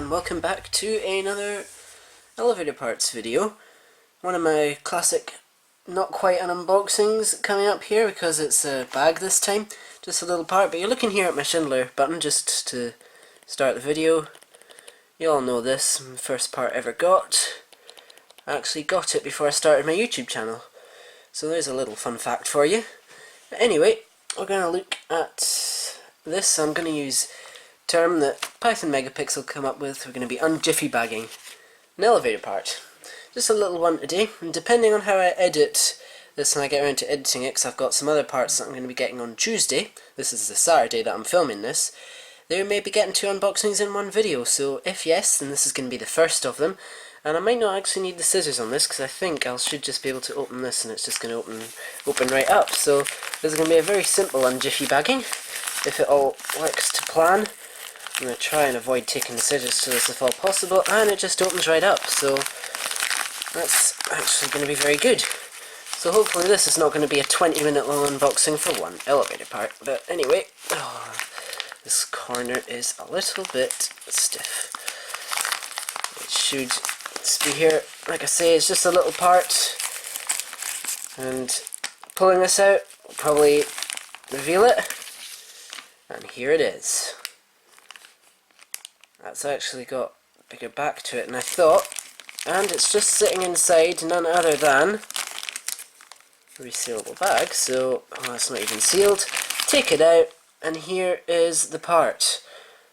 and welcome back to another elevator parts video. One of my classic not quite an unboxings coming up here because it's a bag this time, just a little part, but you're looking here at my Schindler button just to start the video. You all know this, first part I ever got. I actually got it before I started my YouTube channel, so there's a little fun fact for you. But anyway, we're going to look at this. I'm going to use a term that Python Megapixel come up with. We're going to be unjiffy bagging an elevator part. Just a little one today, and depending on how I edit this when I get around to editing it, because I've got some other parts that I'm going to be getting on Tuesday. This is the Saturday that I'm filming this. They may be getting two unboxings in one video, so if yes, then this is going to be the first of them. And I might not actually need the scissors on this, because I think I should just be able to open this and it's just going to open right up. So this is going to be a very simple unjiffy bagging, if it all works to plan. I'm going to try and avoid taking the scissors to this if all possible, and it just opens right up, so that's actually going to be very good. So hopefully this is not going to be a 20-minute long unboxing for one elevator part. But anyway, this corner is a little bit stiff. It should just be here. Like I say, it's just a little part, and pulling this out will probably reveal it. And here it is. That's actually got a bigger back to it than I thought, and it's just sitting inside none other than a resealable bag, so it's not even sealed. Take it out, and here is the part.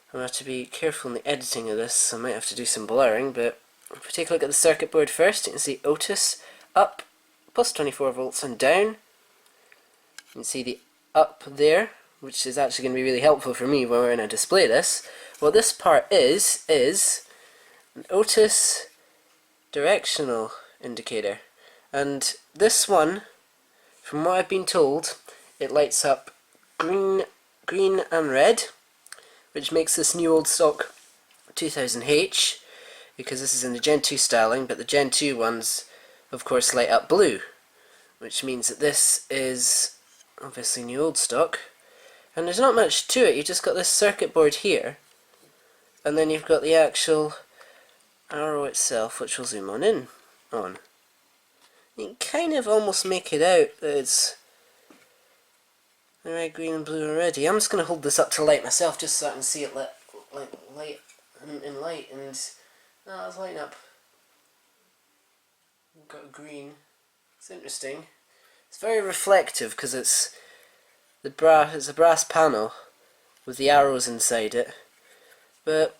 I'm going to have to be careful in the editing of this. I might have to do some blurring, but if we take a look at the circuit board first, you can see OTIS up, plus 24 volts, and down. You can see the up there, which is actually going to be really helpful for me when we're going to display this. What this part is an OTIS Directional Indicator. And this one, from what I've been told, it lights up green and red, which makes this new old stock 2000H, because this is in the Gen 2 styling, but the Gen 2 ones, of course, light up blue, which means that this is obviously new old stock. And there's not much to it. You've just got this circuit board here, and then you've got the actual arrow itself, which we'll zoom on. You can kind of almost make it out that it's red, green, and blue already. I'm just going to hold this up to light myself, just so I can see it light in light, and it's lighting up. We've got green. It's interesting. It's very reflective because it's a brass panel with the arrows inside it. But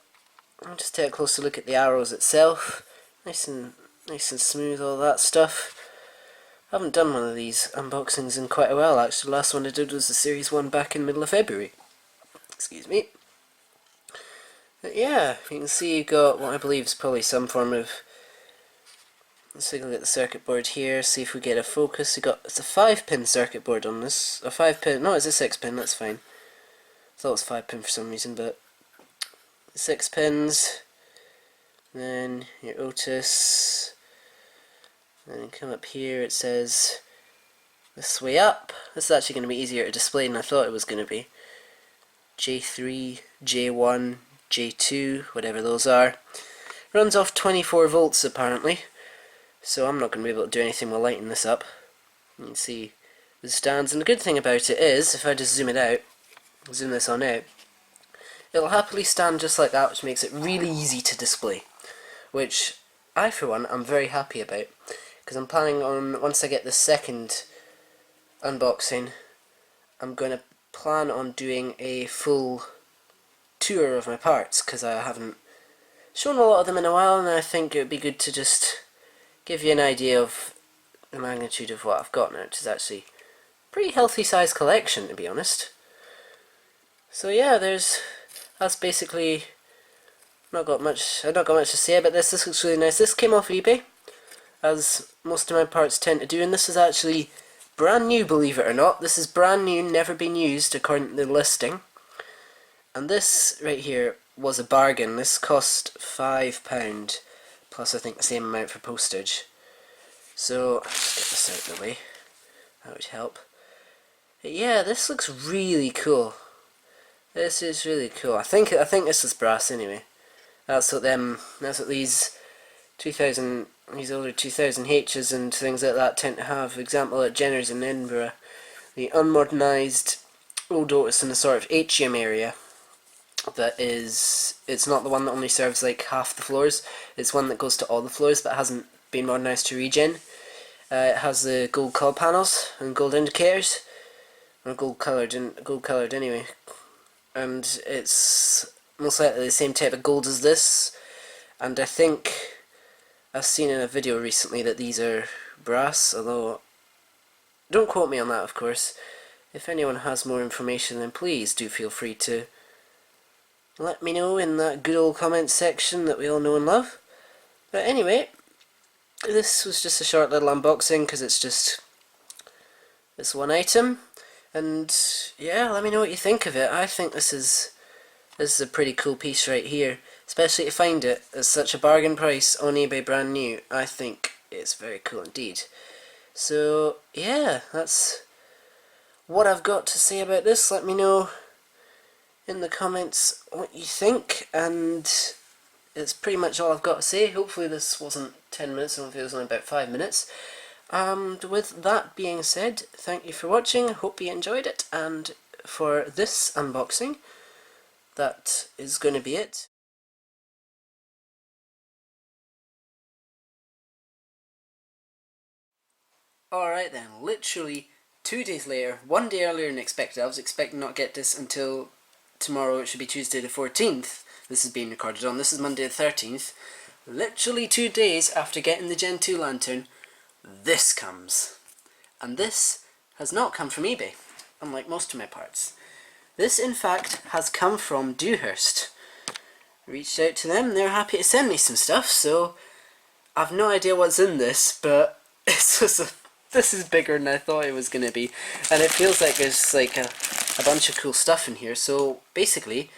I'll just take a closer look at the arrows itself. Nice and smooth, all that stuff. I haven't done one of these unboxings in quite a while actually. The last one I did was the Series 1 back in the middle of February. Excuse me. But yeah, you can see you've got what I believe is probably some form of... Let's take a look at the circuit board here, see if we get a focus. It's a 5-pin circuit board on this. A 5-pin, no, it's a 6-pin, that's fine. I thought it was 5-pin for some reason, but 6 pins. Then your OTIS. Then come up here, it says this way up. This is actually going to be easier to display than I thought it was going to be. J3, J1, J2, whatever those are. Runs off 24 volts apparently, so I'm not going to be able to do anything while lighting this up. You can see the stands, and the good thing about it is, if I just zoom it out, zoom this on out, it'll happily stand just like that, which makes it really easy to display. Which I, for one, am very happy about, because I'm planning on, once I get the second unboxing, I'm going to plan on doing a full tour of my parts, because I haven't shown a lot of them in a while, and I think it would be good to just give you an idea of the magnitude of what I've got now, which is actually a pretty healthy sized collection, to be honest. So yeah, that's basically I've not got much to say about this. This looks really nice. This came off eBay, as most of my parts tend to do, and this is actually brand new, believe it or not. This is brand new, never been used according to the listing. And this right here was a bargain. This cost £5, plus I think the same amount for postage. So I'll just get this out of the way. That would help. But yeah, this looks really cool. This is really cool. I think this is brass anyway. That's what these 2000, these older 2000Hs and things like that tend to have. For example, at Jenner's in Edinburgh, the unmodernised old OTIS in the sort of atrium area. It's not the one that only serves like half the floors. It's one that goes to all the floors, but hasn't been modernised to regen. It has the gold colour panels and gold indicators, or gold coloured anyway. And it's most likely the same type of gold as this. And I think I've seen in a video recently that these are brass, although don't quote me on that, of course. If anyone has more information, then please do feel free to let me know in that good old comment section that we all know and love. But anyway, this was just a short little unboxing because it's just this one item. And yeah, let me know what you think of it. I think this is a pretty cool piece right here. Especially to find it at such a bargain price on eBay brand new. I think it's very cool indeed. So yeah, that's what I've got to say about this. Let me know in the comments what you think, and it's pretty much all I've got to say. Hopefully this wasn't 10 minutes, I don't think it was only about 5 minutes. And with that being said, thank you for watching, hope you enjoyed it, and for this unboxing, that is going to be it. Alright then, literally 2 days later, 1 day earlier than expected. I was expecting not to get this until tomorrow. It should be Tuesday the 14th. This is being recorded on. This is Monday the 13th. Literally 2 days after getting the Gen 2 lantern, this comes. And this has not come from eBay, unlike most of my parts. This, in fact, has come from Dewhurst. Reached out to them, they're happy to send me some stuff, so I've no idea what's in this, but it's just this is bigger than I thought it was going to be. And it feels like there's like a bunch of cool stuff in here. So basically,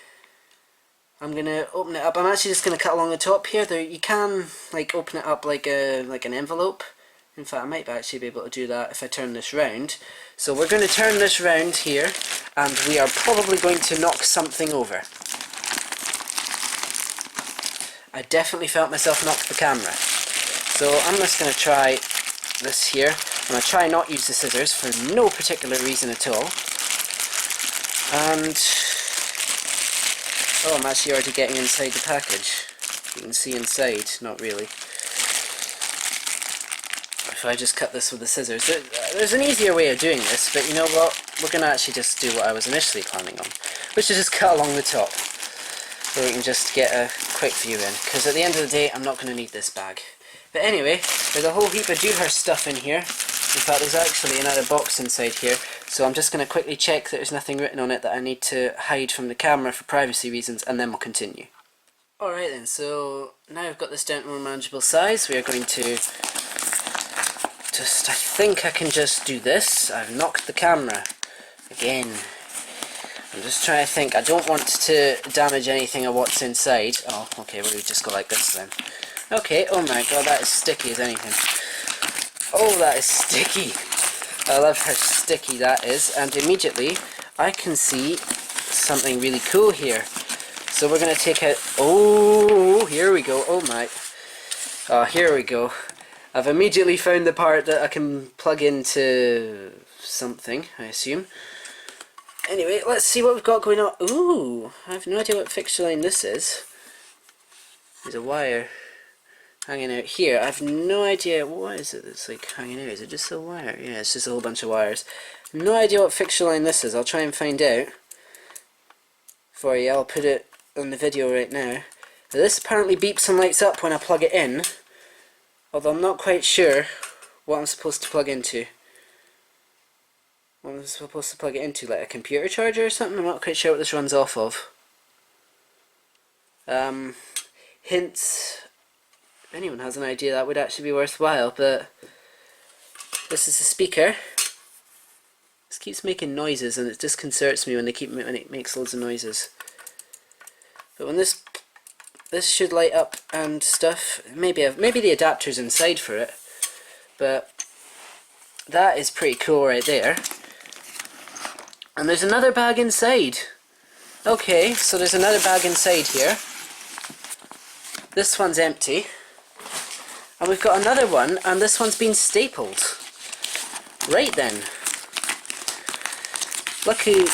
I'm going to open it up. I'm actually just going to cut along the top here. You can like open it up like an envelope. In fact, I might actually be able to do that if I turn this round. So we're going to turn this round here, and we are probably going to knock something over. I definitely felt myself knock the camera. So I'm just going to try this here. I'm going to try not use the scissors for no particular reason at all. And oh, I'm actually already getting inside the package. You can see inside, not really. If I just cut this with the scissors, there's an easier way of doing this, but you know what? We're going to actually just do what I was initially planning on, which is just cut along the top, so we can just get a quick view in, because at the end of the day, I'm not going to need this bag. But anyway, there's a whole heap of Dewhurst stuff in here. In fact, there's actually another box inside here, so I'm just going to quickly check that there's nothing written on it that I need to hide from the camera for privacy reasons, and then we'll continue. Alright then, so now I've got this down to a more manageable size, we are going to I think I can just do this. I've knocked the camera again. I'm just trying to think. I don't want to damage anything of what's inside. Oh, okay, well, we just go like this then. Okay, oh my god, that is sticky as anything. Oh, that is sticky. I love how sticky that is, and immediately I can see something really cool here. So we're going to take out... Oh, here we go. Oh my. Oh, here we go. I've immediately found the part that I can plug into something, I assume. Anyway, let's see what we've got going on. Ooh, I have no idea what fixture line this is. There's a wire hanging out here. I have no idea, what is it that's like hanging out? Is it just a wire? Yeah, it's just a whole bunch of wires. No idea what fixture line this is. I'll try and find out for you. I'll put it on the video right now. This apparently beeps and lights up when I plug it in, although I'm not quite sure what I'm supposed to plug into. What am I supposed to plug it into? Like a computer charger or something? I'm not quite sure what this runs off of. Hints. If anyone has an idea, that would actually be worthwhile, but this is a speaker. This keeps making noises and it disconcerts me when it makes loads of noises. But when this should light up and stuff. Maybe the adapter's inside for it, but that is pretty cool right there. And there's another bag inside. Okay, so there's another bag inside here. this one's empty. And we've got another one, and this one's been stapled. Right then. Lucky,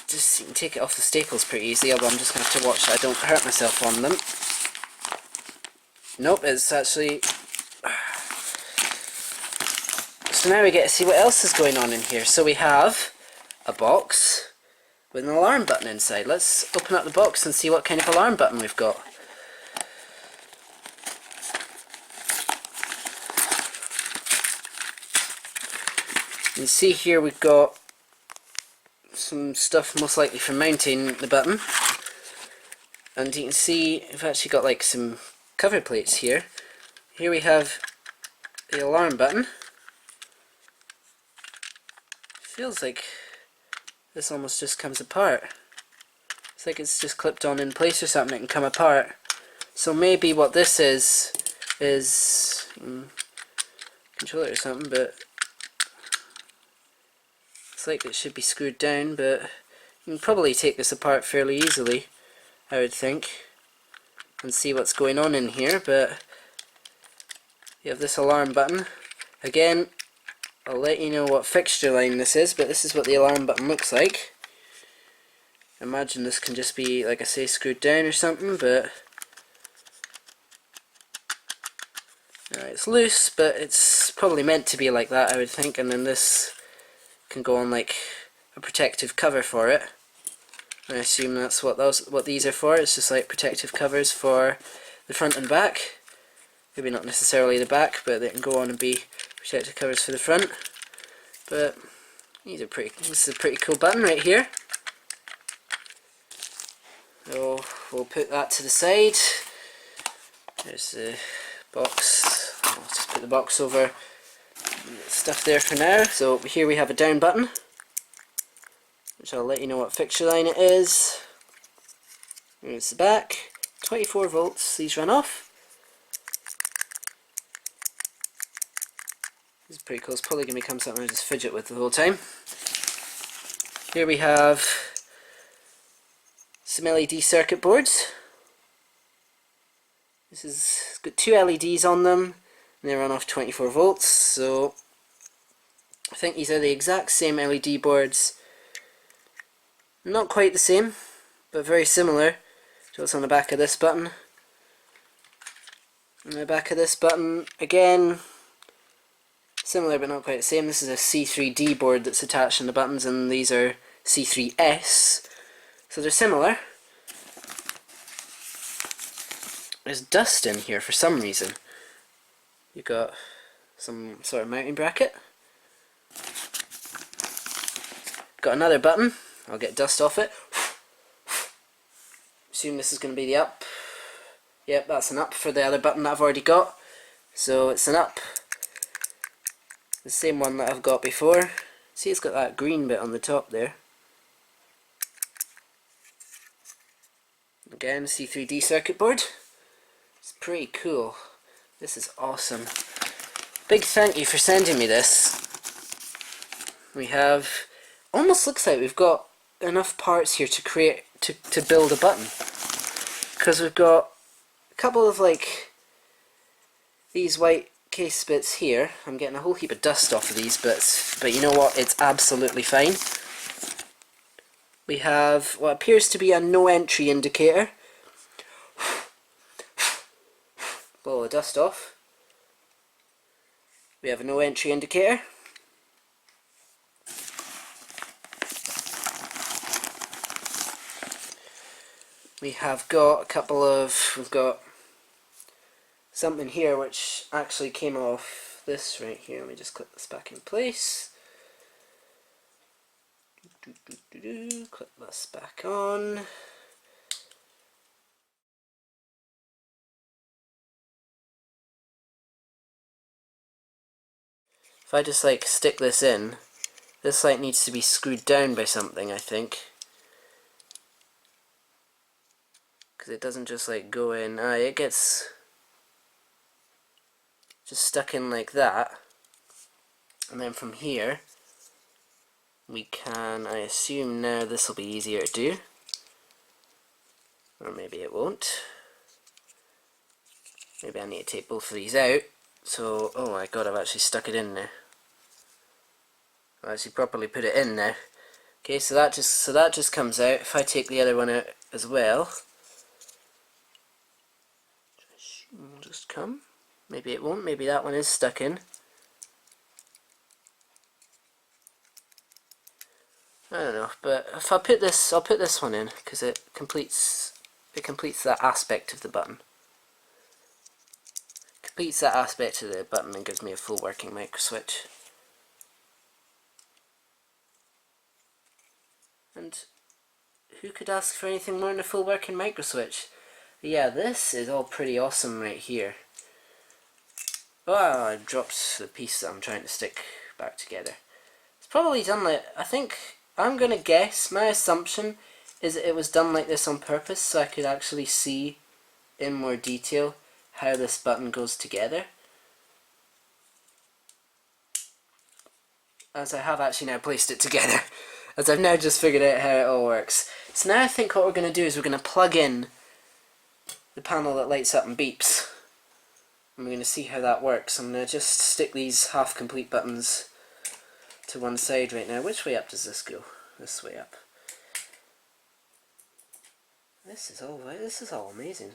just you can take it off the staples pretty easily, although I'm just going to have to watch that I don't hurt myself on them. Nope, it's actually... So now we get to see what else is going on in here. So we have a box with an alarm button inside. Let's open up the box and see what kind of alarm button we've got. You can see here we've got some stuff most likely for mounting the button, and you can see we've actually got like some cover plates here. Here we have the alarm button. Feels like this almost just comes apart. It's like it's just clipped on in place or something. It can come apart. So maybe what this is controller or something, but it's like it should be screwed down, but you can probably take this apart fairly easily, I would think, and see what's going on in here. But you have this alarm button. Again, I'll let you know what fixture line this is, but this is what the alarm button looks like. Imagine this can just be, like I say, screwed down or something, but it's loose, but it's probably meant to be like that, I would think, and then this can go on like a protective cover for it. I assume that's what these are for. It's just like protective covers for the front and back. Maybe not necessarily the back, but they can go on and be protective covers for the front. But these are this is a pretty cool button right here. So we'll put that to the side. There's the box. I'll just put the box over stuff there for now. So here we have a down button, which I'll let you know what fixture line it is. Here's the back. 24 volts. These run off. This is pretty cool. It's probably going to become something I just fidget with the whole time. Here we have some LED circuit boards. It's got two LEDs on them, and they run off 24 volts. So I think these are the exact same LED boards. Not quite the same, but very similar to what's on the back of this button. On the back of this button, again, similar but not quite the same. This is a C3D board that's attached on the buttons, and these are C3S. So they're similar. There's dust in here for some reason. You've got some sort of mounting bracket. Got another button. I'll get dust off it. Assume this is going to be the up. Yep, that's an up for the other button that I've already got. So it's an up. The same one that I've got before. See, it's got that green bit on the top there. Again, C3D circuit board. It's pretty cool. This is awesome. Big thank you for sending me this. We have, almost looks like we've got enough parts here to create, to build a button. Because we've got a couple of like these white case bits here. I'm getting a whole heap of dust off of these bits, but you know what, it's absolutely fine. We have what appears to be a no entry indicator. Blow the dust off. We have a no entry indicator. We have got a couple of, we've got something here which actually came off this right here. Let me just clip this back in place. Clip this back on. If I just like stick this in, this light needs to be screwed down by something, I think. Because it doesn't just like go in, it gets just stuck in like that. And then from here, we can, I assume now this will be easier to do. Or maybe it won't. Maybe I need to take both of these out. So, oh my god, I've actually stuck it in there. I've actually properly put it in now. Okay, so that just comes out. If I take the other one out as well, it'll just come. Maybe it won't. Maybe that one is stuck in. I don't know, but if I put this, I'll put this one in because it completes that aspect of the button. Completes that aspect of the button and gives me a full working micro switch. And who could ask for anything more than a full working micro switch? But yeah, this is all pretty awesome right here. Oh, I dropped the piece that I'm trying to stick back together. It's probably done like, I think, I'm gonna guess, my assumption is that it was done like this on purpose so I could actually see in more detail how this button goes together. As I have actually now placed it together. As I've now just figured out how it all works. So now I think what we're going to do is we're going to plug in the panel that lights up and beeps. And we're going to see how that works. I'm going to just stick these half-complete buttons to one side right now. Which way up does this go? This way up. This is all amazing.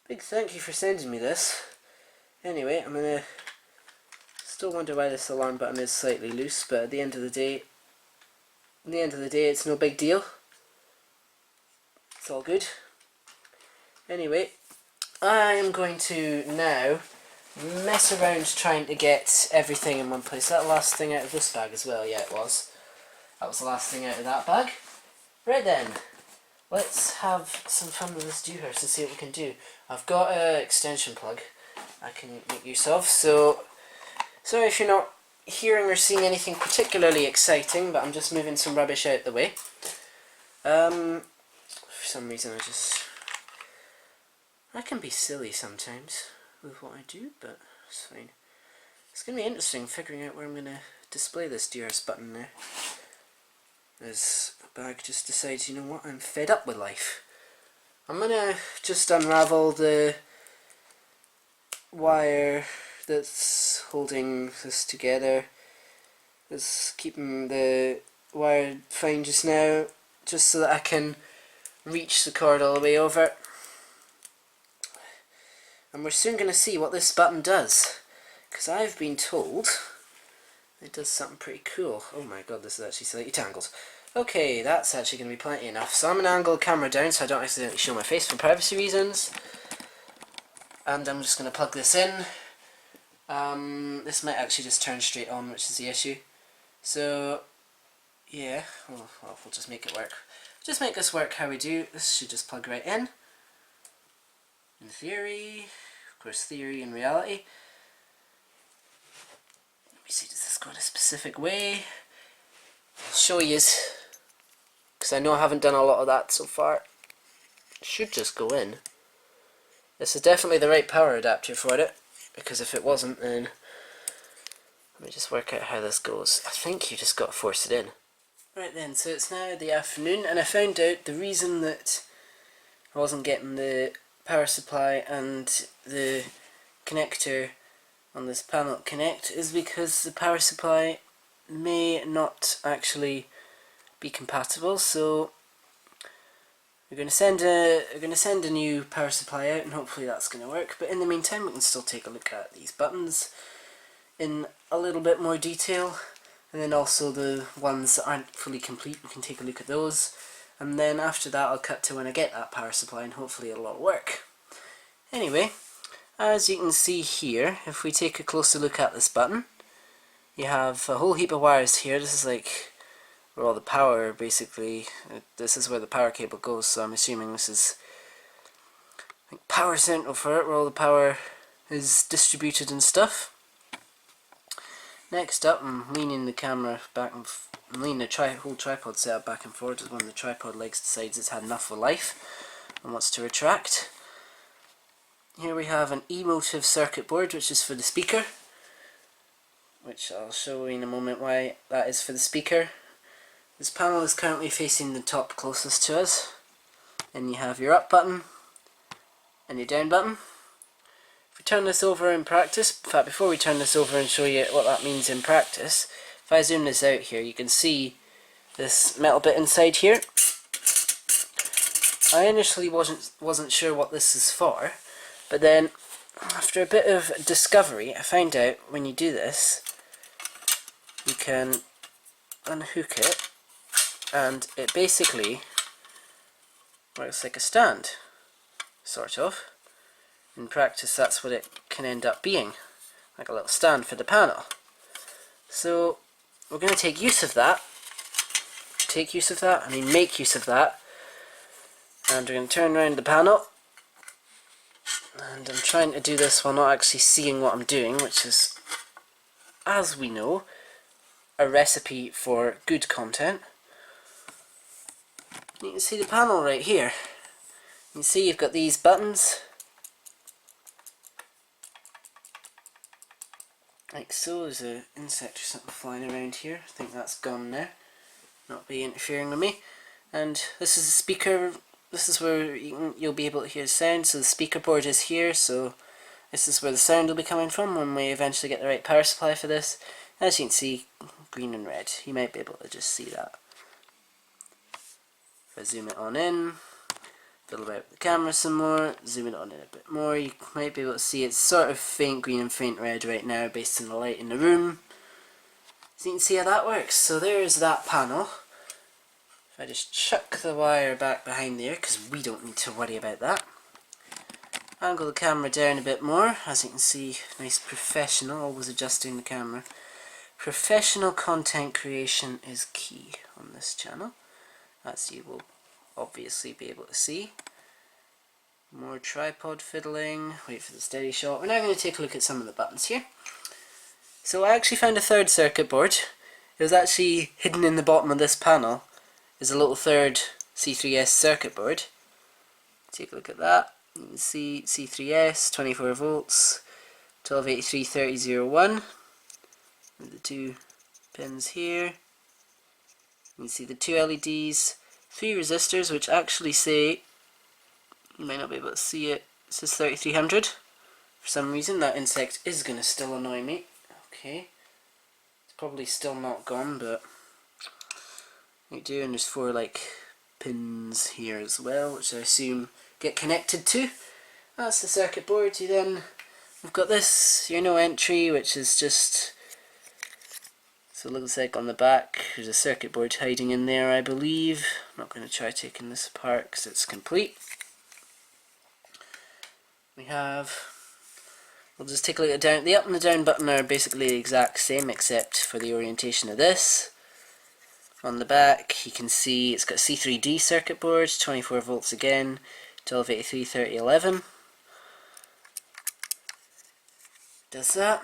Big thank you for sending me this. Anyway, I'm going to still wonder why this alarm button is slightly loose, but at the end of the day, it's no big deal. It's all good. Anyway, I am going to now mess around trying to get everything in one place. Is that the last thing out of this bag as well? Yeah, it was. That was the last thing out of that bag. Right then, let's have some fun with this Dewhurst and see what we can do. I've got an extension plug I can make use of, so sorry if you're not hearing or seeing anything particularly exciting, but I'm just moving some rubbish out the way. For some reason I can be silly sometimes with what I do, but it's fine. It's going to be interesting figuring out where I'm going to display this Dewhurst button now. As a bag just decides, you know what, I'm fed up with life. I'm going to just unravel the wire that's holding this together. It's keeping the wire fine just now, just so that I can reach the cord all the way over. And we're soon going to see what this button does, because I've been told it does something pretty cool. Oh my god, this is actually slightly tangled. Okay, that's actually going to be plenty enough. So I'm going to angle the camera down so I don't accidentally show my face for privacy reasons. And I'm just going to plug this in. This might actually just turn straight on, which is the issue. So, yeah, well, we'll just make it work. Just make this work how we do. This should just plug right in. In theory, of course theory and reality. Let me see, does this go in a specific way? I'll show you, because I know I haven't done a lot of that so far. It should just go in. This is definitely the right power adapter for it, because if it wasn't, then let me just work out how this goes. I think you just got to force it in. Right then, so it's now the afternoon, and I found out the reason that I wasn't getting the power supply and the connector on this panel connect is because the power supply may not actually be compatible. So we're going to send a new power supply out, and hopefully that's going to work. But in the meantime, we can still take a look at these buttons in a little bit more detail, and then also the ones that aren't fully complete, we can take a look at those. And then after that I'll cut to when I get that power supply, and hopefully it'll all work. Anyway, as you can see here, if we take a closer look at this button, you have a whole heap of wires here. This is like where all the power, basically, this is where the power cable goes, so I'm assuming this is like power central for it, where all the power is distributed and stuff. Next up, I'm leaning the camera back and I'm leaning the whole tripod setup back and forward as one of the tripod legs decides it's had enough of life and wants to retract. Here we have an emotive circuit board, which is for the speaker, which I'll show you in a moment why that is for the speaker. This panel is currently facing the top closest to us. and you have your up button and your down button. If we turn this over in practice, in fact before we turn this over and show you what that means in practice, if I zoom this out here, you can see this metal bit inside here. I initially wasn't sure what this is for, but then after a bit of discovery I found out when you do this you can unhook it and it basically works like a stand, sort of. In practice that's what it can end up being, like a little stand for the panel. So we're going to take use of that, make use of that, and we're going to turn around the panel, and I'm trying to do this while not actually seeing what I'm doing, which is, as we know, a recipe for good content. You can see the panel right here. You can see you've got these buttons, like so. There's an insect or something flying around here. I think that's gone now, not be interfering with me. And this is a speaker. This is where you'll be able to hear the sound. So the speaker board is here, so this is where the sound will be coming from when we eventually get the right power supply for this. As you can see, green and red. You might be able to just see that. If I zoom it on in, fiddle about with the camera some more, zoom it on in a bit more, you might be able to see it's sort of faint green and faint red right now based on the light in the room. So you can see how that works. So there's that panel. If I just chuck the wire back behind there, because we don't need to worry about that. Angle the camera down a bit more. As you can see, nice professional, always adjusting the camera. Professional content creation is key on this channel, as you will obviously be able to see. More tripod fiddling, wait for the steady shot. We're now going to take a look at some of the buttons here. So I actually found a third circuit board. It was actually hidden in the bottom of this panel. Is a little third C3S circuit board. Take a look at that. You can see C3S, 24 volts, 1283-3001. With the two pins here. You can see the two LEDs, 3 resistors, which actually say, you might not be able to see it, it says 3300. For some reason that insect is going to still annoy me. Okay, it's probably still not gone, but you do, and there's 4 like pins here as well, which I assume get connected to. That's the circuit board. We've got this, your no entry, which is just, so it looks like on the back there's a circuit board hiding in there, I believe. I'm not going to try taking this apart because it's complete. We have, we'll just take a look at down. The up and the down button are basically the exact same except for the orientation of this. On the back you can see it's got C3D circuit board, 24 volts again, 1283-3011. Does that.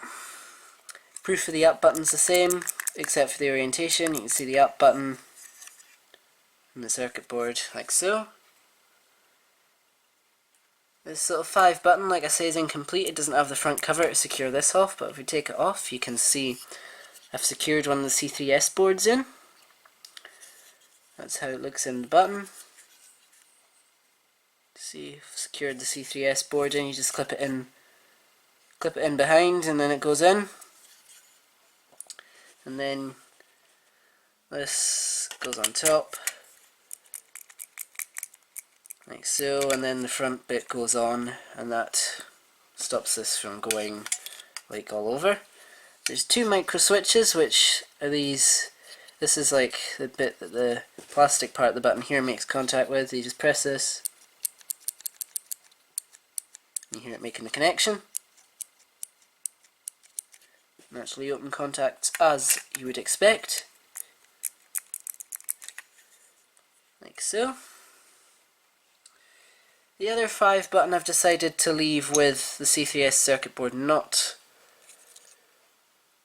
Proof of the up button's the same except for the orientation. You can see the up button in the circuit board like so. This little 5 button, like I say, is incomplete. It doesn't have the front cover to secure this off, but if we take it off you can see I've secured one of the C3S boards in. That's how it looks in the button. See, I've secured the C3S board in. You just clip it in behind, and then it goes in. And then this goes on top, like so, and then the front bit goes on, and that stops this from going like all over. There's 2 micro switches, which are these. This is like the bit that the plastic part of the button here makes contact with. You just press this, you hear it making the connection. Naturally open contact as you would expect, like so. The other 5 button I've decided to leave with the C3S circuit board not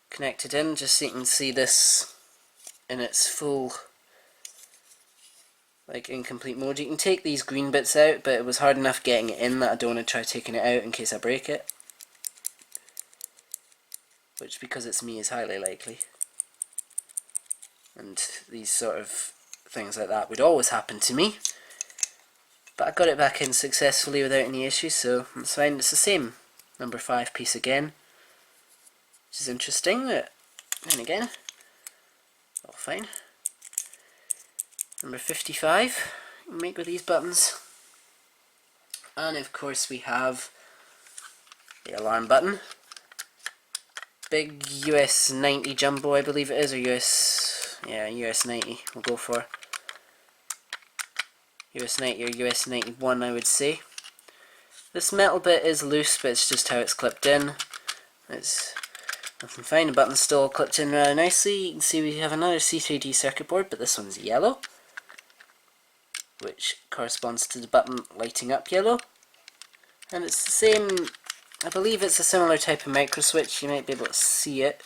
connected in, just so you can see this in its full, like, incomplete mode. You can take these green bits out, but it was hard enough getting it in that I don't want to try taking it out in case I break it, which, because it's me, is highly likely. And these sort of things like that would always happen to me. but I got it back in successfully without any issues, so that's fine. It's the same number 5 piece again, which is interesting. Then again, all fine. Number 55 you can make with these buttons. And of course we have the alarm button. Big US 90 jumbo, I believe it is, or US 90 we'll go for. US 90 or US 91 I would say. This metal bit is loose, but it's just how it's clipped in. It's nothing fine. The button's still clipped in rather nicely. You can see we have another C3D circuit board, but this one's yellow, which corresponds to the button lighting up yellow. And it's the same, I believe it's a similar type of micro switch. You might be able to see it.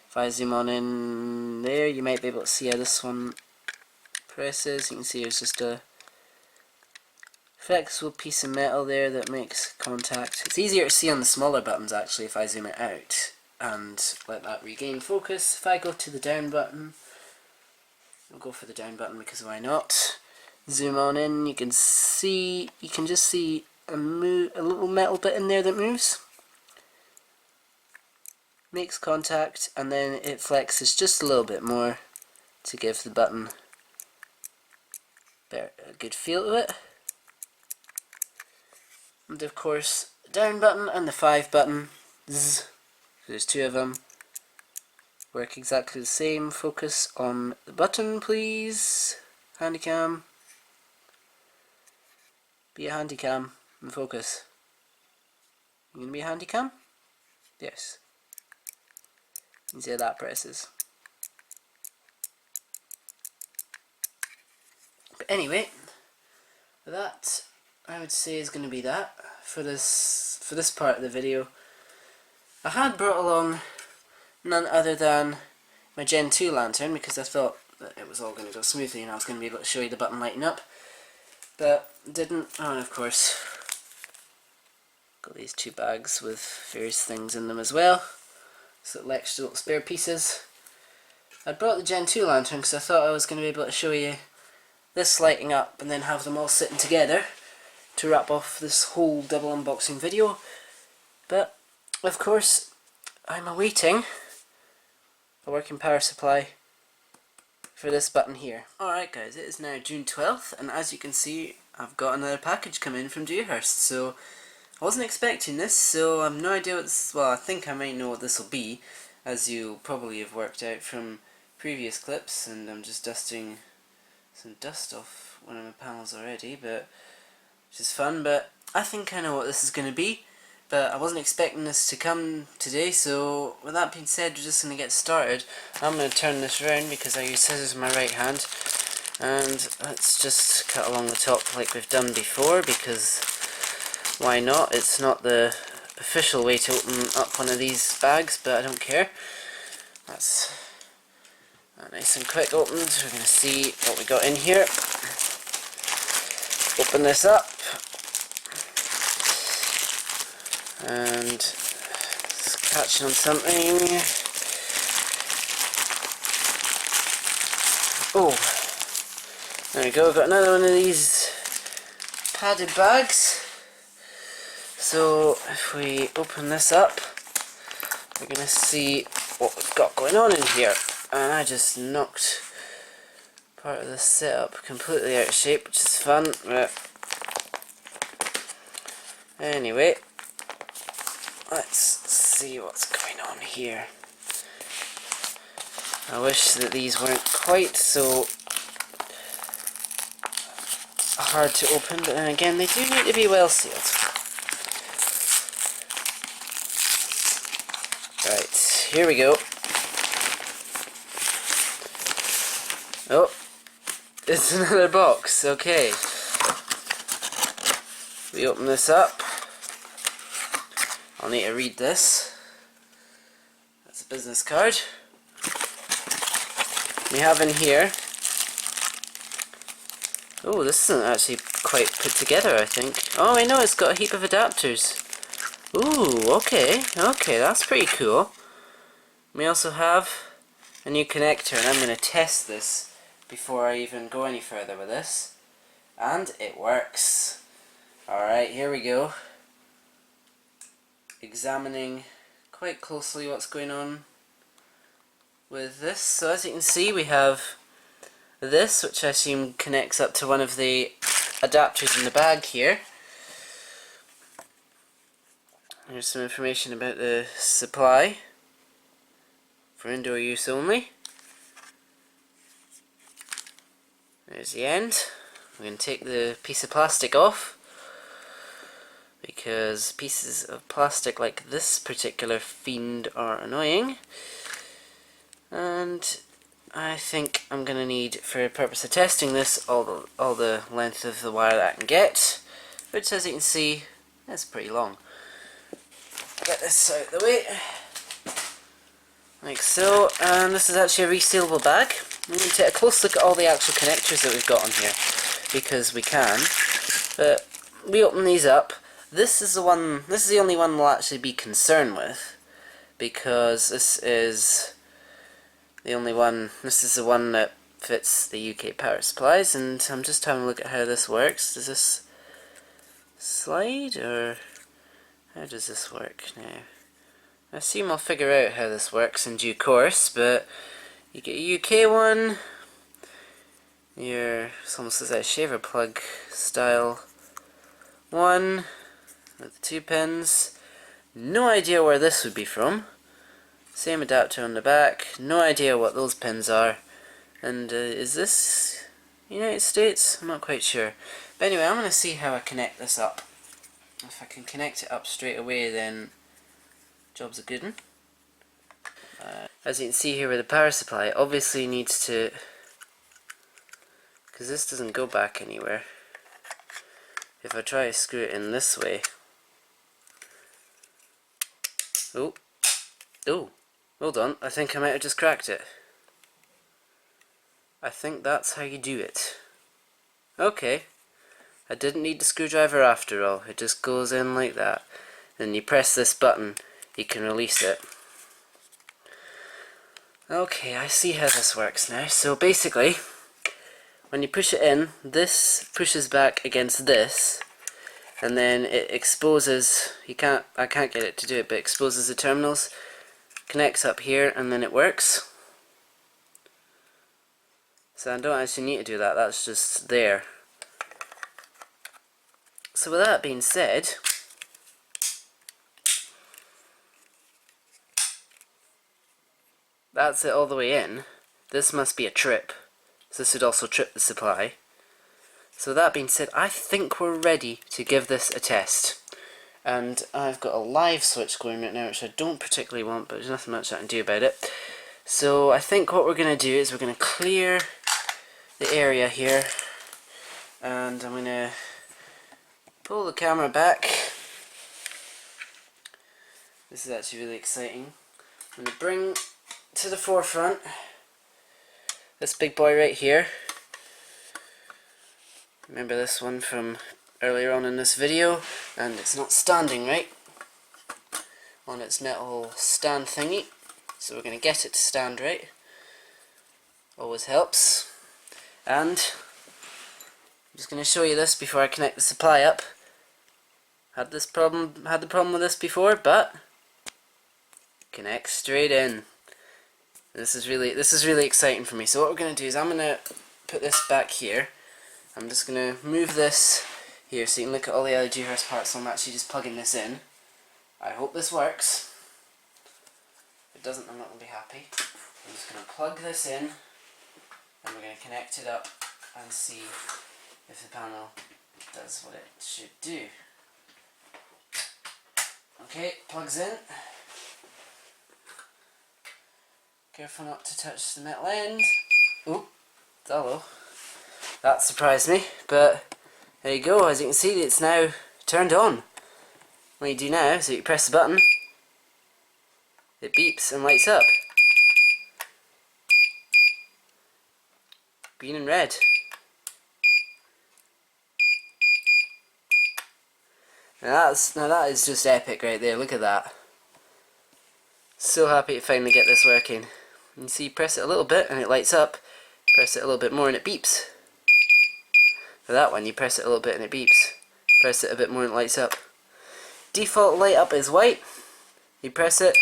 If I zoom on in there, you might be able to see how this one presses. You can see there's just a flexible piece of metal there that makes contact. It's easier to see on the smaller buttons actually if I zoom it out and let that regain focus. If I go to the down button, I'll go for the down button because why not? Zoom on in, you can just see a little metal bit in there that moves. Makes contact and then it flexes just a little bit more to give the button a good feel to it. And of course the down button and the 5 button, there's 2 of them, work exactly the same. Focus on the button please, handycam. Be a handycam and focus. You gonna be a handycam? Yes. You can see how that presses. But anyway, that I would say is going to be that for this part of the video. I had brought along none other than my Gen 2 lantern because I thought that it was all going to go smoothly and I was going to be able to show you the button lighting up, but didn't. Oh, and of course got these 2 bags with various things in them as well, so little extra little spare pieces. I brought the Gen 2 lantern because I thought I was going to be able to show you this lighting up and then have them all sitting together to wrap off this whole double unboxing video, but of course I'm awaiting a working power supply for this button here. Alright guys, it is now June 12th and as you can see I've got another package come in from Dewhurst. So I wasn't expecting this, so I have no idea what this, well I think I might know what this will be, as you probably have worked out from previous clips, and I'm just dusting some dust off one of my panels already, but which is fun. But I think I know what this is going to be, but I wasn't expecting this to come today, so with that being said, we're just going to get started. I'm going to turn this around because I use scissors in my right hand, and let's just cut along the top like we've done before, because why not? It's not the official way to open up one of these bags, but I don't care. That's nice and quick opened. We're going to see what we got in here. Open this up, and it's catching on something. Oh, there we go. Got another one of these padded bags. So if we open this up, we're going to see what we've got going on in here. And I just knocked part of the setup completely out of shape, which is fun. But anyway, let's see what's going on here. I wish that these weren't quite so hard to open, but then again they do need to be well sealed. Right, here we go. Oh, it's another box. Okay. We open this up. I'll need to read this. That's a business card. We have in here. Oh, this isn't actually quite put together, I think. Oh, I know, it's got a heap of adapters. Ooh, okay. Okay, that's pretty cool. We also have a new connector, and I'm going to test this before I even go any further with this. And it works. Alright, here we go. Examining quite closely what's going on with this. So as you can see, we have this, which I assume connects up to one of the adapters in the bag here. Here's some information about the supply for indoor use only. There's the end. We're going to take the piece of plastic off, because pieces of plastic like this particular fiend are annoying. And I think I'm going to need, for the purpose of testing this, all the length of the wire that I can get, which, as you can see, is pretty long. Get this out of the way, like so. And this is actually a resealable bag. I'm going to take a close look at all the actual connectors that we've got on here, because we can. But we open these up. This is the one. This is the only one we'll actually be concerned with, because this is the only one. This is the one that fits the UK power supplies, and I'm just having a look at how this works. Does this slide, or how does this work now? I assume I'll figure out how this works in due course, but you get a UK one, it's almost as a shaver plug style one with the 2 pins. No idea where this would be from. Same adapter on the back, no idea what those pins are. And is this United States? I'm not quite sure. But anyway, I'm going to see how I connect this up. If I can connect it up straight away, then job's a good one. As you can see here with the power supply, it obviously needs to, because this doesn't go back anywhere. If I try to screw it in this way, oh, hold on, I think I might have just cracked it. I think that's how you do it. Okay, I didn't need the screwdriver after all, it just goes in like that. Then you press this button, you can release it. Okay, I see how this works now. So basically, when you push it in, this pushes back against this, and then it exposes, I can't get it to do it, but it exposes the terminals, connects up here, and then it works. So I don't actually need to do that, that's just there. So with that being said, that's it all the way in. This must be a trip, so this would also trip the supply. So that being said, I think we're ready to give this a test. And I've got a live switch going right now, which I don't particularly want, but there's nothing much I can do about it. So I think what we're going to do is we're going to clear the area here, and I'm going to pull the camera back. This is actually really exciting. I'm going to bring to the forefront this big boy right here. Remember this one from earlier on in this video, and it's not standing right on its metal stand thingy, so we're going to get it to stand right. Always helps. And I'm just going to show you this before I connect the supply up. Had the problem with this before, but connects straight in. This is really exciting for me. So what we're going to do is I'm going to put this back here. I'm just going to move this here so you can look at all the other Dewhurst parts. So I'm actually just plugging this in. I hope this works. If it doesn't, I'm not going to be happy. I'm just going to plug this in, and we're going to connect it up and see if the panel does what it should do. Okay, plugs in. Careful not to touch the metal end. Oop, hello. That surprised me, but there you go. As you can see, it's now turned on. What you do now is you press the button, it beeps and lights up. Green and red. Now that is just epic right there, look at that. So happy to finally get this working. You see, press it a little bit and it lights up, press it a little bit more and it beeps. For that one, you press it a little bit and it beeps. Press it a bit more and it lights up. Default light up is white. You press it,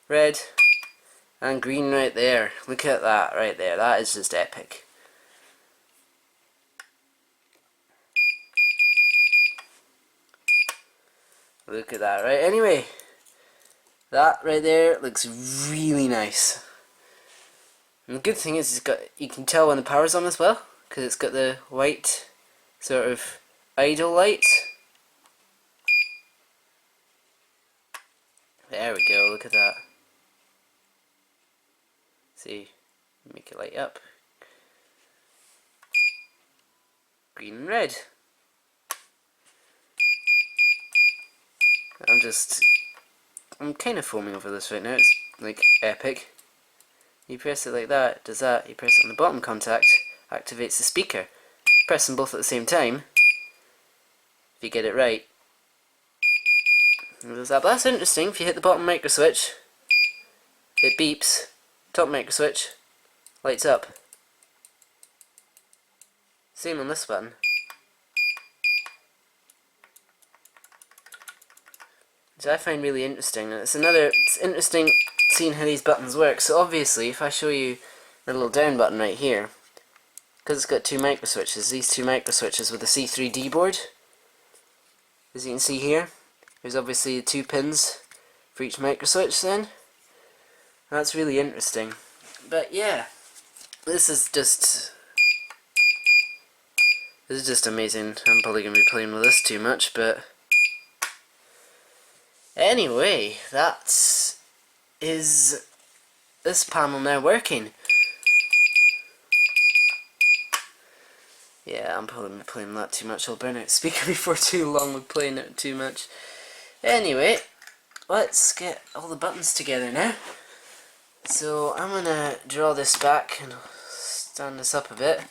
red, and green right there. Look at that right there. That is just epic. Look at that, right? Anyway, that right there looks really nice. And the good thing is, you can tell when the power's on as well, because it's got the white sort of idle light. There we go, look at that. See, make it light up. Green and red. I'm kind of foaming over this right now. It's like epic. You press it like that, it does that. You press it on the bottom contact, activates the speaker. Press them both at the same time. If you get it right, it does that. But that's interesting. If you hit the bottom micro switch, it beeps. Top micro switch, lights up. Same on this button. Which I find really interesting. It's interesting seeing how these buttons work. So obviously, if I show you the little down button right here, because it's got two micro switches, these two micro switches with the C3D board, as you can see here, there's obviously 2 pins for each micro switch then. That's really interesting. But yeah, this is just amazing. I'm probably going to be playing with this too much, but anyway, that is this panel now working. Yeah, I'm probably playing that too much. I'll burn out the speaker before too long with playing it too much. Anyway, let's get all the buttons together now. So I'm gonna draw this back and stand this up a bit.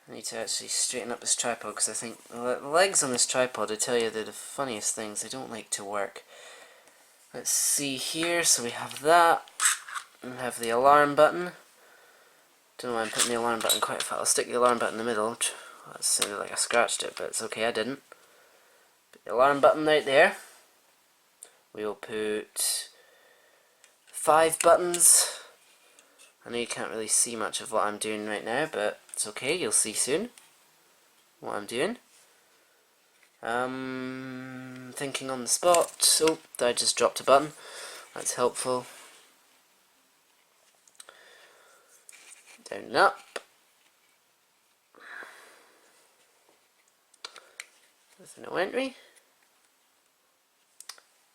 I need to actually straighten up this tripod because I think the legs on this tripod, I tell you, they're the funniest things. They don't like to work. Let's see here. So we have that. We have the alarm button. Don't know why I'm putting the alarm button quite far. I'll stick the alarm button in the middle. That sounded like I scratched it, but it's okay, I didn't. Put the alarm button right there. We'll put 5 buttons. I know you can't really see much of what I'm doing right now, but it's okay, you'll see soon what I'm doing. Thinking on the spot. Oh, I just dropped a button. That's helpful. Down and up. With no entry.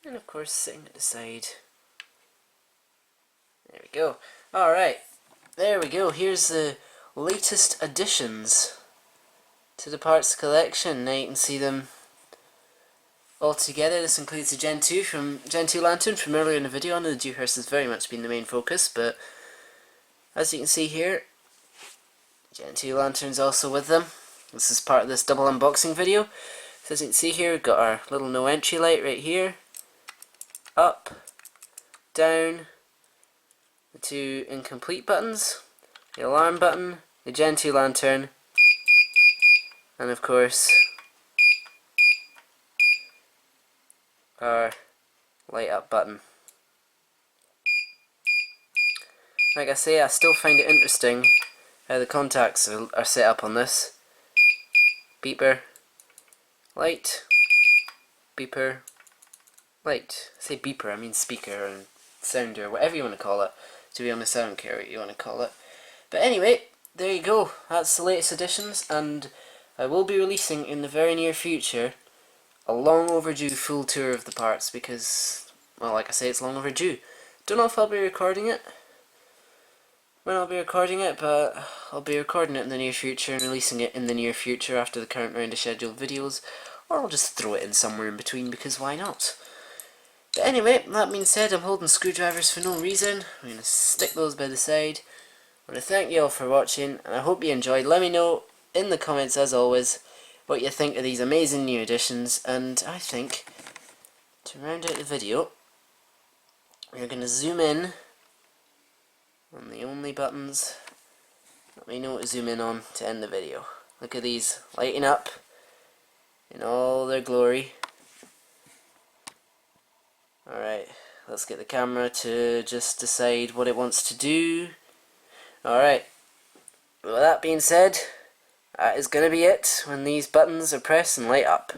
And of course sitting at the side. There we go. Alright, there we go. Here's the latest additions to the parts collection. Now you can see them all together. This includes the Gen 2 lantern from earlier in the video. I know the Dewhurst has very much been the main focus, but as you can see here, Gen 2 lantern's also with them. This is part of this double unboxing video. So as you can see here, we've got our little no entry light right here. Up, down, the 2 incomplete buttons, the alarm button, the Gen 2 lantern, and of course our light up button. Like I say, I still find it interesting how the contacts are set up on this. Beeper, light, beeper, light. I say beeper, I mean speaker and sounder, whatever you want to call it. To be honest, I don't care what you want to call it. But anyway, there you go. That's the latest additions, and I will be releasing in the very near future a long overdue full tour of the parts because, well, like I say, it's long overdue. Don't know if I'll be recording it, when I'll be recording it, but I'll be recording it in the near future and releasing it in the near future after the current round of scheduled videos, or I'll just throw it in somewhere in between because why not? But anyway, that being said, I'm holding screwdrivers for no reason. I'm going to stick those by the side. I want to thank you all for watching, and I hope you enjoyed. Let me know in the comments, as always, what you think of these amazing new additions. And I think, to round out the video, we're going to zoom in on the only buttons let me know what to zoom in on to end the video. Look at these lighting up in all their glory. Alright, let's get the camera to just decide what it wants to do. Alright, with that being said, that is going to be it when these buttons are pressed and light up.